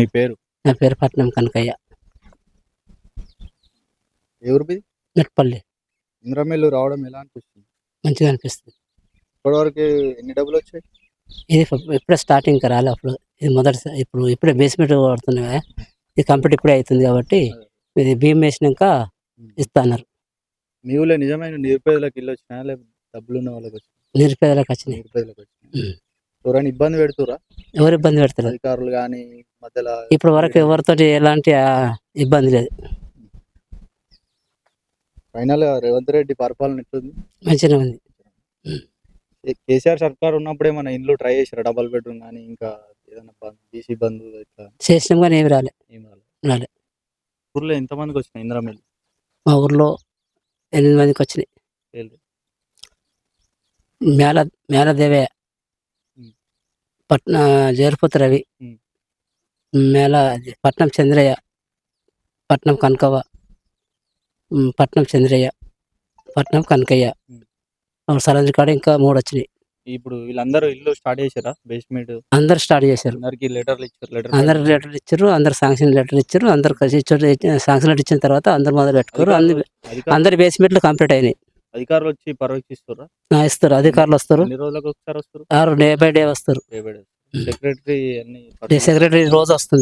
మీ పేరు? నా పేరు పట్నం కనకయ్య, ఎవరు మీది? మెట్పల్లి. ఇంద్రమేలు రావడం ఎలా అనిపిస్తుంది? మంచిగా అనిపిస్తుంది. ఇప్పటివరకు ఎన్ని డబ్బులు వచ్చాయి? ఇది ఇప్పుడే స్టార్టింగ్ రాలే, అప్పుడు ఇది మొదటిసారి. ఇప్పుడే బేస్మెంట్ పడుతుంది కదా, ఇది కంప్లీట్ ఇప్పుడే అవుతుంది కాబట్టి ఇది భీమ్ వేసినాక ఇస్తున్నారు. మీ ఊళ్ళో నిజమైన నిరుపేదలకు ఇల్లు వచ్చినా లేకపోతే డబ్బులు ఉన్న వాళ్ళకి వచ్చినా? నిరుపేదలకు వచ్చినాయి. నిరుపేదలకు వచ్చినా. ఎవరైనా ఇబ్బంది పెడుతురా? ఎవరు ఇబ్బంది పెడతలేదు అధికారులు కానీ మధ్యలో? ఇప్పుడు వరకు ఎవరితోటి ఎలాంటి ఇబ్బంది లేదు. ఫైనల్ రేవంత్ రెడ్డి పరిపాలన ఎట్లుంది? మంచిగా ఉంది. కేసీఆర్ సర్కార్ ఉన్నప్పుడు ఏమైనా ఇండ్లు ట్రై చేశారు? డబల్ బెడ్రూమ్ కానీ ఇంకా ఏదైనా బీసీ బంధు ఇట్లా చేసినాం కానీ ఏమి రాలే. ఏం రాలే. ఊర్లో ఎంతమందికి వచ్చినాయి ఇంద్రమేలు? మా ఊర్లో 8 మందికి వచ్చినాయి. మేళదేవయ్య, జేరుపతి రవి, పట్నం చంద్రయ్య, పట్నం కనకవ్వ, పట్నం చంద్రయ్య, పట్నం కనకయ్య, సరంజి కాడ ఇంకా 3 వచ్చినాయి. ఇప్పుడు వీళ్ళందరూ ఇల్లు స్టార్ట్ చేశారా? బేస్మెంట్ అందరు స్టార్ట్ చేశారు. అందరికి లెటర్లు ఇచ్చారు? అందరు లెటర్లు ఇచ్చారు, అందరు శాంక్షన్ లెటర్ ఇచ్చారు. అందరు శాంక్షన్ లెటర్ ఇచ్చిన తర్వాత అందరు మొదలు పెట్టుకోరు. అందరి బేస్మెంట్లు కంప్లీట్ అయినాయి. అధికారులు వచ్చి పర్యవేక్షిస్తారా? ఇస్తారు, అధికారులు వస్తారు. ఎన్ని రోజులకు ఒకసారి వస్తారు? డే బై డే వస్తారు. సెక్రటరీ రోజు వస్తుంది.